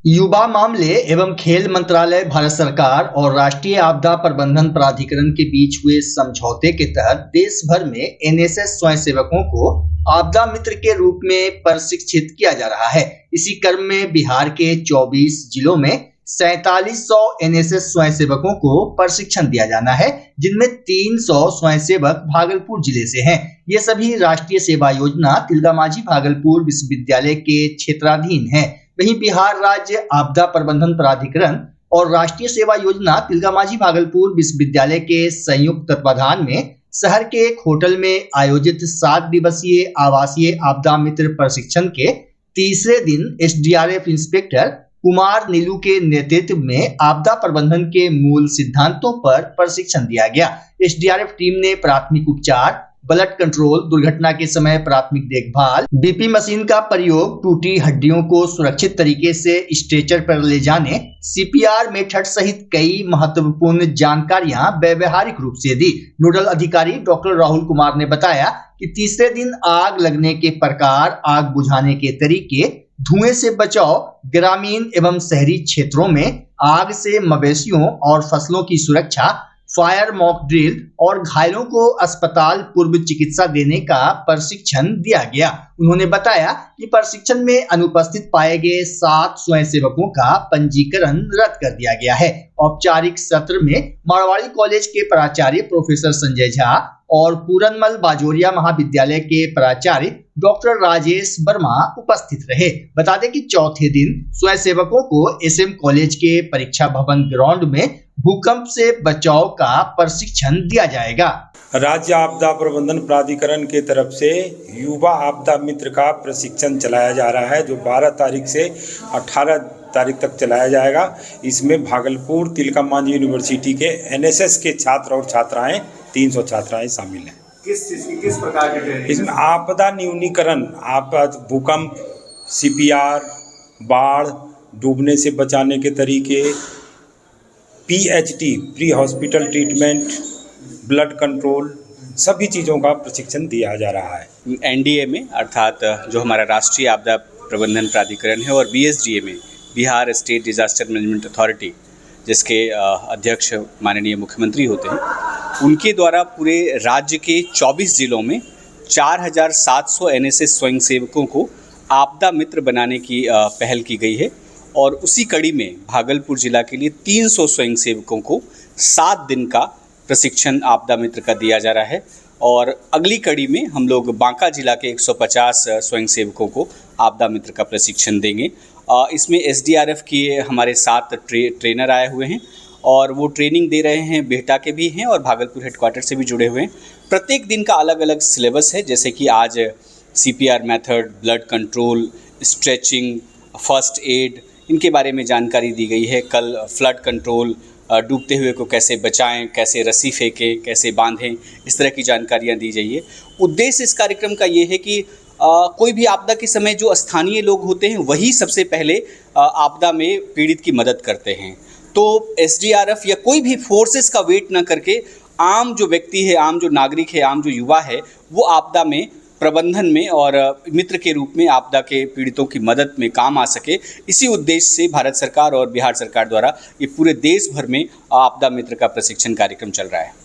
युवा मामले एवं खेल मंत्रालय, भारत सरकार और राष्ट्रीय आपदा प्रबंधन प्राधिकरण के बीच हुए समझौते के तहत देश भर में एनएसएस स्वयंसेवकों को आपदा मित्र के रूप में प्रशिक्षित किया जा रहा है। इसी क्रम में बिहार के 24 जिलों में 4700 एनएसएस स्वयंसेवकों को प्रशिक्षण दिया जाना है, जिनमें 300 स्वयंसेवक भागलपुर जिले से हैं। ये सभी राष्ट्रीय सेवा योजना तिलकामांझी भागलपुर विश्वविद्यालय के क्षेत्राधीन हैं। वहीं बिहार राज्य आपदा प्रबंधन प्राधिकरण और राष्ट्रीय सेवा योजना तिलकामांझी भागलपुर विश्वविद्यालय के संयुक्त तत्वाधान में शहर के एक होटल में आयोजित 7 दिवसीय आवासीय आपदा मित्र प्रशिक्षण के तीसरे दिन एसडीआरएफ इंस्पेक्टर कुमार नीलू के नेतृत्व में आपदा प्रबंधन के मूल सिद्धांतों पर प्रशिक्षण दिया गया। एसडीआरएफ टीम ने प्राथमिक उपचार, ब्लड कंट्रोल, दुर्घटना के समय प्राथमिक देखभाल, बीपी मशीन का प्रयोग, टूटी हड्डियों को सुरक्षित तरीके से स्ट्रेचर पर ले जाने, सीपीआर मेथड सहित कई महत्वपूर्ण जानकारियां व्यवहारिक रूप से दी। नोडल अधिकारी डॉक्टर राहुल कुमार ने बताया कि तीसरे दिन आग लगने के प्रकार, आग बुझाने के तरीके, धुएं से बचाव, ग्रामीण एवं शहरी क्षेत्रों में आग से मवेशियों और फसलों की सुरक्षा, फायर मॉक ड्रिल और घायलों को अस्पताल पूर्व चिकित्सा देने का प्रशिक्षण दिया गया। उन्होंने बताया कि प्रशिक्षण में अनुपस्थित पाए गए 7 स्वयंसेवकों का पंजीकरण रद्द कर दिया गया है। औपचारिक सत्र में मारवाड़ी कॉलेज के प्राचार्य प्रोफेसर संजय झा और पूरनमल बाजोरिया महाविद्यालय के प्राचार्य डॉक्टर राजेश वर्मा उपस्थित रहे। बता दें कि चौथे दिन स्वयंसेवकों को एसएम कॉलेज के परीक्षा भवन ग्राउंड में भूकंप से बचाव का प्रशिक्षण दिया जाएगा। राज्य आपदा प्रबंधन प्राधिकरण के तरफ से युवा आपदा मित्र का प्रशिक्षण चलाया जा रहा है, जो 12 तारीख से 18 तारीख तक चलाया जाएगा। इसमें भागलपुर तिलकामांझी यूनिवर्सिटी के एनएसएस के छात्र और छात्राएं 300 छात्राएं शामिल हैं। किस प्रकार की ट्रेनिंग? इसमें आपदा न्यूनीकरण, आपदा, भूकंप, सीपीआर, बाढ़, डूबने से बचाने के तरीके, PHT, pre hospital treatment, blood control, सभी चीज़ों का प्रशिक्षण दिया जा रहा है। एनडीए में, अर्थात जो हमारा राष्ट्रीय आपदा प्रबंधन प्राधिकरण है, और बीएसडीए में, Bihar state disaster management authority, जिसके अध्यक्ष माननीय मुख्यमंत्री होते हैं, उनके द्वारा पूरे राज्य के 24 जिलों में 4700 एनएसएस स्वयंसेवकों को आपदा मित्र बनाने की पहल की गई है। और उसी कड़ी में भागलपुर जिला के लिए 300 स्वयंसेवकों को 7 दिन का प्रशिक्षण आपदा मित्र का दिया जा रहा है। और अगली कड़ी में हम लोग बांका जिला के 150 स्वयंसेवकों को आपदा मित्र का प्रशिक्षण देंगे। इसमें एसडीआरएफ के हमारे 7 ट्रेनर आए हुए हैं और वो ट्रेनिंग दे रहे हैं, बिहटा के भी हैं और भागलपुर हेडक्वार्टर से भी जुड़े हुए हैं। प्रत्येक दिन का अलग अलग सिलेबस है, जैसे कि आज CPR method, blood control, stretching, first aid, इनके बारे में जानकारी दी गई है। कल फ्लड कंट्रोल, डूबते हुए को कैसे बचाएं, कैसे रस्सी फेंकें, कैसे बांधें, इस तरह की जानकारियां दी जाइए। उद्देश्य इस कार्यक्रम का ये है कि कोई भी आपदा के समय जो स्थानीय लोग होते हैं वही सबसे पहले आपदा में पीड़ित की मदद करते हैं। तो एसडीआरएफ या कोई भी फोर्सेस का वेट ना करके आम जो व्यक्ति है, आम जो नागरिक है, आम जो युवा है, वो आपदा में प्रबंधन में और मित्र के रूप में आपदा के पीड़ितों की मदद में काम आ सके। इसी उद्देश्य से भारत सरकार और बिहार सरकार द्वारा ये पूरे देश भर में आपदा मित्र का प्रशिक्षण कार्यक्रम चल रहा है।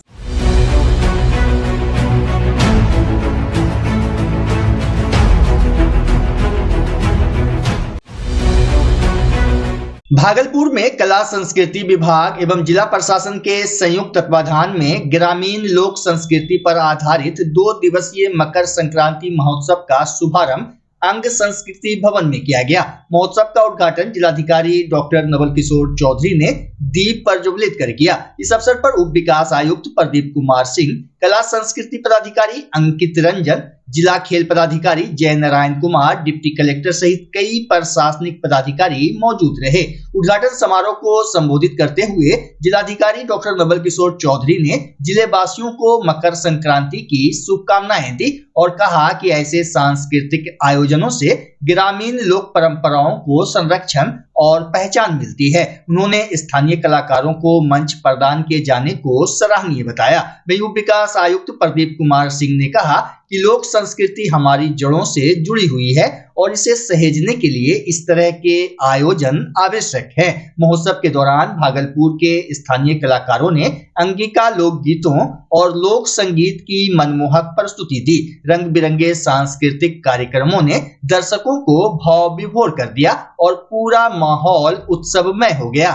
भागलपुर में कला संस्कृति विभाग एवं जिला प्रशासन के संयुक्त तत्वाधान में ग्रामीण लोक संस्कृति पर आधारित 2 दिवसीय मकर संक्रांति महोत्सव का शुभारंभ अंग संस्कृति भवन में किया गया। महोत्सव का उद्घाटन जिलाधिकारी डॉक्टर नवल किशोर चौधरी ने दीप प्रज्वलित कर किया। इस अवसर पर उप विकास आयुक्त प्रदीप कुमार सिंह, कला संस्कृति पदाधिकारी अंकित रंजन, जिला खेल पदाधिकारी जय नारायण कुमार, डिप्टी कलेक्टर सहित कई प्रशासनिक पदाधिकारी मौजूद रहे। उद्घाटन समारोह को संबोधित करते हुए जिलाधिकारी डॉक्टर नवल किशोर चौधरी ने जिले वासियों को मकर संक्रांति की शुभकामनाएं दी और कहा कि ऐसे सांस्कृतिक आयोजनों से ग्रामीण लोक परंपराओं को संरक्षण और पहचान मिलती है। उन्होंने स्थानीय कलाकारों को मंच प्रदान किए जाने को सराहनीय बताया। वहीं उप विकास आयुक्त प्रदीप कुमार सिंह ने कहा कि लोक संस्कृति हमारी जड़ों से जुड़ी हुई है और इसे सहेजने के लिए इस तरह के आयोजन आवश्यक है। महोत्सव के दौरान भागलपुर के स्थानीय कलाकारों ने अंगिका लोकगीतों और लोक संगीत की मनमोहक प्रस्तुति दी। रंग बिरंगे सांस्कृतिक कार्यक्रमों ने दर्शकों को भाव विभोर कर दिया और पूरा माहौल उत्सवमय हो गया।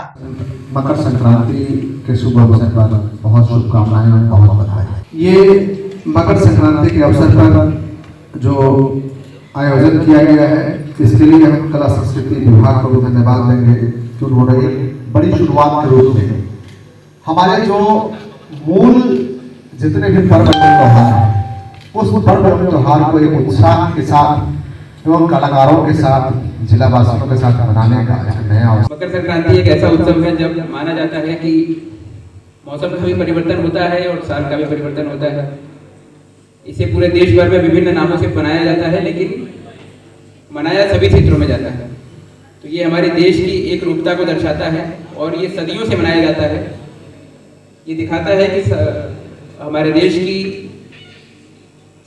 मकर संक्रांति के शुभ अवसर पर बहुत शुभकामनाएं और बहुत बधाई। ये मकर संक्रांति के अवसर पर जो आयोजन किया गया है, इसके लिए हम कला संस्कृति विभाग को धन्यवाद देंगे कि उन्होंने बड़ी शुरुआत के रूप में हमारे जो मूल जितने भी पर्व त्योहार हैं, उस पर्व त्योहार को एक उत्साह के साथ एवं कलाकारों के साथ, जिला वासियों के साथ मनाने का नया अवसर। मकर संक्रांति एक ऐसा उत्सव है जब माना जाता है कि मौसम का भी परिवर्तन होता है और साल का भी परिवर्तन होता है। इसे पूरे देश भर में विभिन्न नामों से मनाया जाता है, लेकिन मनाया सभी क्षेत्रों में जाता है। तो ये हमारे देश की एक रूपता को दर्शाता है और ये सदियों से मनाया जाता है। ये दिखाता है कि हमारे देश की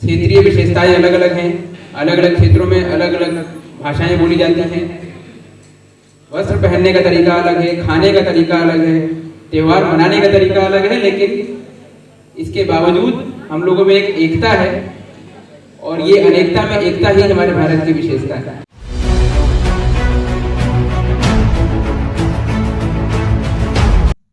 क्षेत्रीय विशेषताएं अलग अलग हैं, अलग अलग क्षेत्रों में अलग अलग भाषाएं बोली जाती हैं, वस्त्र पहनने का तरीका अलग है, खाने का तरीका अलग है, त्योहार मनाने का तरीका अलग है, लेकिन इसके बावजूद हम लोगों में एक एकता है और ये अनेकता में एकता ही हमारे भारत की विशेषता है।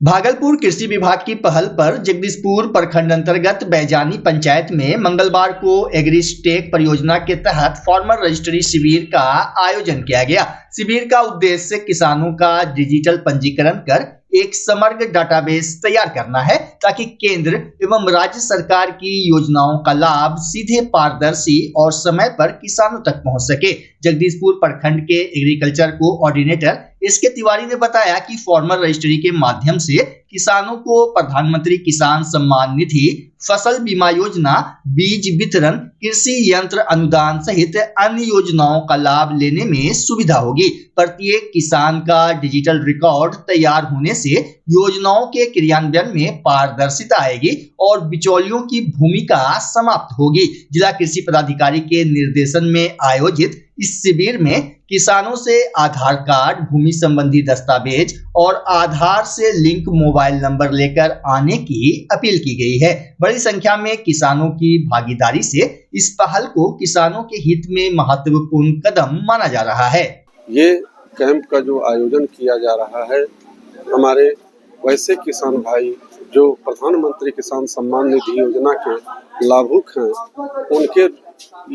भागलपुर कृषि विभाग की पहल पर जगदीशपुर प्रखंड अंतर्गत बैजानी पंचायत में मंगलवार को एग्रीस्टेक परियोजना के तहत फार्मर रजिस्ट्री शिविर का आयोजन किया गया। शिविर का उद्देश्य किसानों का डिजिटल पंजीकरण कर एक समग्र डाटाबेस तैयार करना है, ताकि केंद्र एवं राज्य सरकार की योजनाओं का लाभ सीधे, पारदर्शी और समय पर किसानों तक पहुंच सके। जगदीशपुर प्रखंड के एग्रीकल्चर कोऑर्डिनेटर इसके तिवारी ने बताया कि फार्मर रजिस्ट्री के माध्यम से किसानों को प्रधानमंत्री किसान सम्मान निधि, फसल बीमा योजना, बीज वितरण, कृषि यंत्र अनुदान सहित अन्य योजनाओं का लाभ लेने में सुविधा होगी। प्रत्येक किसान का डिजिटल रिकॉर्ड तैयार होने से योजनाओं के क्रियान्वयन में पारदर्शिता आएगी और बिचौलियों की भूमिका समाप्त होगी। जिला कृषि पदाधिकारी के निर्देशन में आयोजित इस शिविर में किसानों से आधार कार्ड, भूमि संबंधी दस्तावेज और आधार से लिंक मोबाइल नंबर लेकर आने की अपील की गई है। बड़ी संख्या में किसानों की भागीदारी से इस पहल को किसानों के हित में महत्वपूर्ण कदम माना जा रहा है। ये कैंप का जो आयोजन किया जा रहा है, हमारे वैसे किसान भाई जो प्रधानमंत्री किसान सम्मान निधि योजना के लाभुक हैं, उनके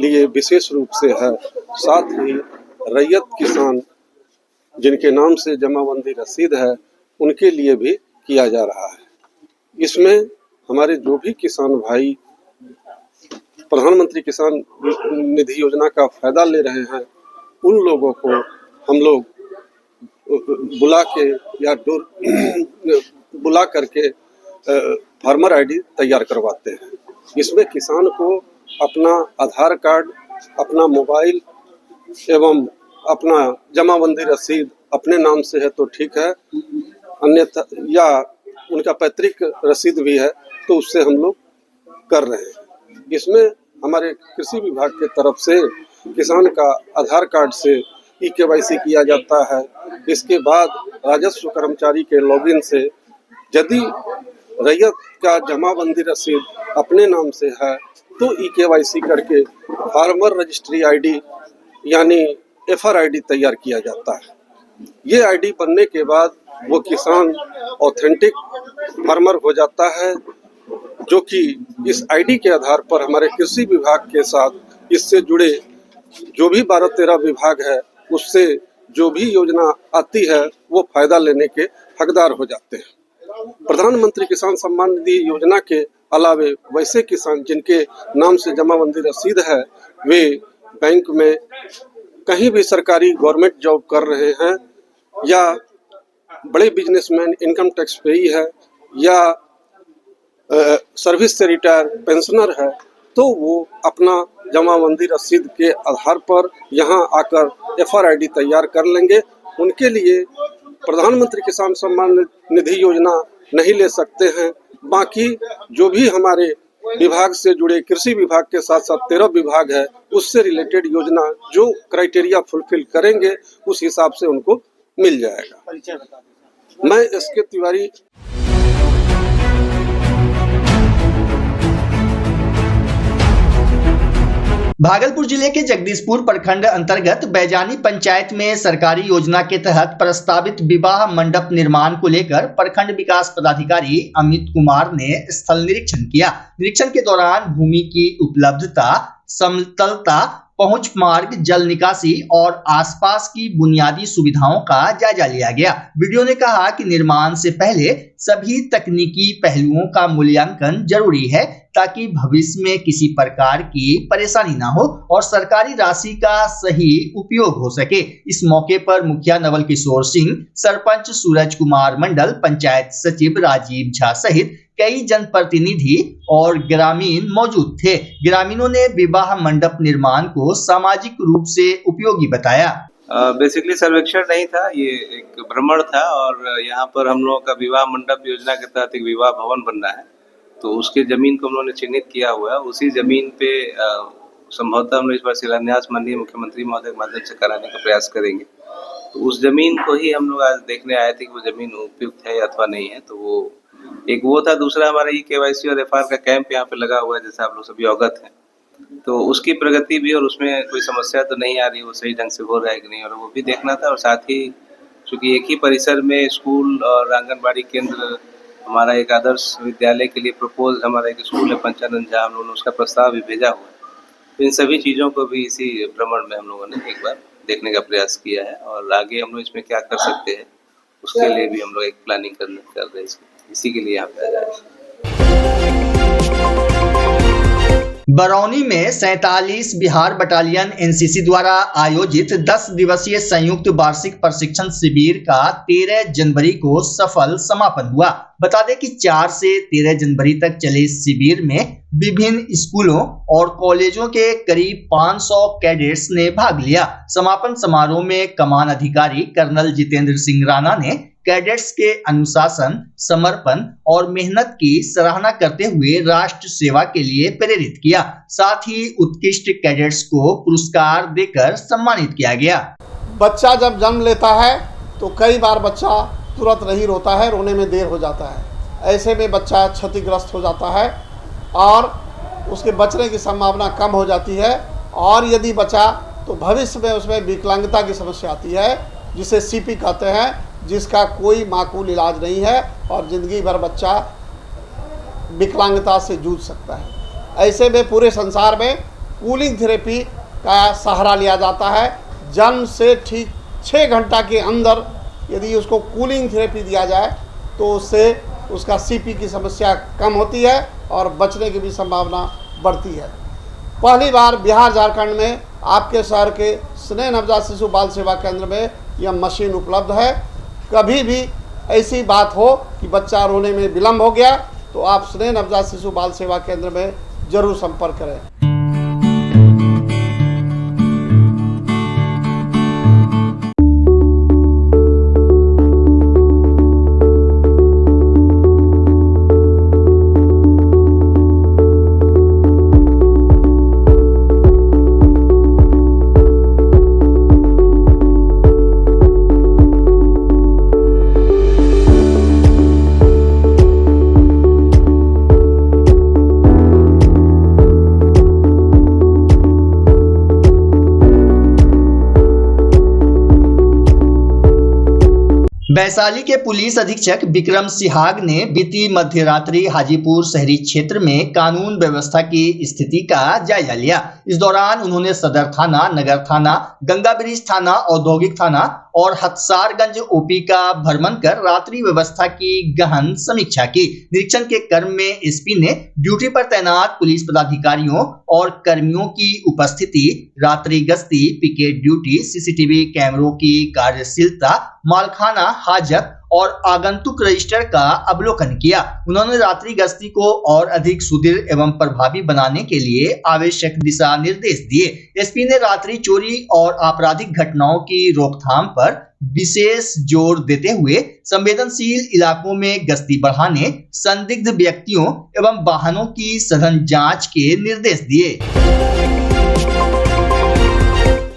लिए विशेष रूप से है। साथ ही रैयत किसान जिनके नाम से जमाबंदी रसीद है, उनके लिए भी किया जा रहा है। इसमें हमारे जो भी किसान भाई प्रधानमंत्री किसान निधि योजना का फायदा ले रहे हैं, उन लोगों को हम लोग बुला के या बुला करके फार्मर आईडी तैयार करवाते हैं। इसमें किसान को अपना आधार कार्ड, अपना मोबाइल एवं अपना जमाबंदी रसीद अपने नाम से है तो ठीक है, अन्यथा या उनका पैतृक रसीद भी है तो उससे हम लोग कर रहे हैं। इसमें हमारे कृषि विभाग के तरफ से किसान का आधार कार्ड से ई-केवाईसी किया जाता है। इसके बाद राजस्व कर्मचारी के लॉगिन से यदि रैयत का जमाबंदी रसीद अपने नाम से है तो ई-केवाईसी करके फार्मर रजिस्ट्री आईडी यानी एफआर आईडी तैयार किया जाता है। ये आईडी बनने के बाद वो किसान ऑथेंटिक फार्मर हो जाता है, जो कि इस आईडी के आधार पर हमारे कृषि विभाग के साथ इससे जुड़े जो भी 12-13 विभाग है, उससे जो भी योजना आती है वो फायदा लेने के हकदार हो जाते हैं। प्रधानमंत्री किसान सम्मान निधि योजना के अलावे वैसे किसान जिनके नाम से जमाबंदी रसीद है, वे बैंक में कहीं भी सरकारी गवर्नमेंट जॉब कर रहे हैं या बड़े बिजनेसमैन इनकम टैक्स पेई है या सर्विस से रिटायर पेंशनर है, तो वो अपना जमाबंदी रसीद के आधार पर यहाँ आकर एफआर आईडी तैयार कर लेंगे। उनके लिए प्रधानमंत्री किसान सम्मान निधि योजना नहीं ले सकते हैं। बाकी जो भी हमारे विभाग से जुड़े कृषि विभाग के साथ साथ 13 विभाग है, उससे रिलेटेड योजना जो क्राइटेरिया फुलफिल करेंगे उस हिसाब से उनको मिल जाएगा। मैं एसके तिवारी। भागलपुर जिले के जगदीशपुर प्रखंड अंतर्गत बैजानी पंचायत में सरकारी योजना के तहत प्रस्तावित विवाह मंडप निर्माण को लेकर प्रखंड विकास पदाधिकारी अमित कुमार ने स्थल निरीक्षण किया। निरीक्षण के दौरान भूमि की उपलब्धता, समतलता, पहुंच मार्ग, जल निकासी और आसपास की बुनियादी सुविधाओं का जायजा लिया गया। वीडियो ने कहा कि निर्माण से पहले सभी तकनीकी पहलुओं का मूल्यांकन जरूरी है ताकि भविष्य में किसी प्रकार की परेशानी ना हो और सरकारी राशि का सही उपयोग हो सके। इस मौके पर मुखिया नवल किशोर सिंह, सरपंच सूरज कुमार मंडल, पंचायत सचिव राजीव झा सहित कई जनप्रतिनिधि और ग्रामीण मौजूद थे। ग्रामीणों ने विवाह मंडप निर्माण को सामाजिक रूप से उपयोगी बताया। बेसिकली सर्वेक्षण नहीं था, ये एक भ्रमण था और यहाँ पर हम लोगों का विवाह मंडप योजना के तहत एक विवाह भवन बनना है, तो उसके जमीन को हम लोगों ने चिन्हित किया हुआ है। उसी जमीन पे संभवतः हम लोग इस बार शिलान्यास माननीय मुख्यमंत्री महोदय के माध्यम से कराने का प्रयास करेंगे। तो उस जमीन को ही हम लोग आज देखने आए थे कि वो जमीन उपयुक्त है अथवा नहीं है। तो वो एक वो था। दूसरा हमारा KYC और FR का कैंप यहाँ पे लगा हुआ है, जैसे आप लोग सभी अवगत हैं। तो उसकी प्रगति भी और उसमें कोई समस्या तो नहीं आ रही, वो सही ढंग से हो रहा है कि नहीं, और वो भी देखना था। और साथ ही चूँकि एक ही परिसर में स्कूल और आंगनबाड़ी केंद्र, हमारा एक आदर्श विद्यालय के लिए प्रपोज हमारा एक स्कूल है पंचानंद जहाँ हम लोगों ने उसका प्रस्ताव भी भेजा हुआ है। तो इन सभी चीज़ों को भी इसी भ्रमण में हम लोगों ने एक बार देखने का प्रयास किया है और आगे हम लोग इसमें क्या कर सकते हैं उसके लिए भी हम लोग एक प्लानिंग कर रहे हैं। इसी के लिए यहाँ पे आ जाए। बरौनी में 47 बिहार बटालियन NCC द्वारा आयोजित 10 दिवसीय संयुक्त वार्षिक प्रशिक्षण शिविर का 13 जनवरी को सफल समापन हुआ। बता दें कि 4 से 13 जनवरी तक चले इस शिविर में विभिन्न स्कूलों और कॉलेजों के करीब 500 कैडेट्स ने भाग लिया। समापन समारोह में कमान अधिकारी कर्नल जितेंद्र सिंह राणा ने कैडेट्स के अनुशासन, समर्पण और मेहनत की सराहना करते हुए राष्ट्र सेवा के लिए प्रेरित किया। साथ ही उत्कृष्ट कैडेट्स को पुरस्कार देकर सम्मानित किया गया। बच्चा जब जन्म लेता है तो कई बार बच्चा तुरंत नहीं रोता है, रोने में देर हो जाता है। ऐसे में बच्चा क्षतिग्रस्त हो जाता है और उसके बचने की संभावना कम हो जाती है। और यदि बचा तो भविष्य में उसमें विकलांगता की समस्या आती है, जिसे CP कहते हैं, जिसका कोई माकूल इलाज नहीं है और ज़िंदगी भर बच्चा विकलांगता से जूझ सकता है। ऐसे में पूरे संसार में कूलिंग थेरेपी का सहारा लिया जाता है। जन्म से ठीक 6 घंटा के अंदर यदि उसको कूलिंग थेरेपी दिया जाए तो उससे उसका CP की समस्या कम होती है और बचने की भी संभावना बढ़ती है। पहली बार बिहार झारखंड में आपके शहर के स्नेह नवजात शिशु बाल सेवा केंद्र में यह मशीन उपलब्ध है। कभी भी ऐसी बात हो कि बच्चा रोने में विलम्ब हो गया तो आप स्नेह नवजात शिशु बाल सेवा केंद्र में जरूर संपर्क करें। वैशाली के पुलिस अधीक्षक विक्रम सिहाग ने बीती मध्य रात्रि हाजीपुर शहरी क्षेत्र में कानून व्यवस्था की स्थिति का जायजा लिया। इस दौरान उन्होंने सदर थाना, नगर थाना, गंगा ब्रिज थाना, औद्योगिक थाना और हथसारगंज OP का भ्रमण कर रात्रि व्यवस्था की गहन समीक्षा की। निरीक्षण के क्रम में SP ने ड्यूटी पर तैनात पुलिस पदाधिकारियों और कर्मियों की उपस्थिति, रात्रि गश्ती, पिकेट ड्यूटी, CCTV कैमरों की कार्यशीलता, मालखाना हाजत और आगंतुक रजिस्टर का अवलोकन किया। उन्होंने रात्रि गश्ती को और अधिक सुदृढ़ एवं प्रभावी बनाने के लिए आवश्यक दिशा निर्देश दिए। SP ने रात्रि चोरी और आपराधिक घटनाओं की रोकथाम पर विशेष जोर देते हुए संवेदनशील इलाकों में गश्ती बढ़ाने, संदिग्ध व्यक्तियों एवं वाहनों की सघन जांच के निर्देश दिए।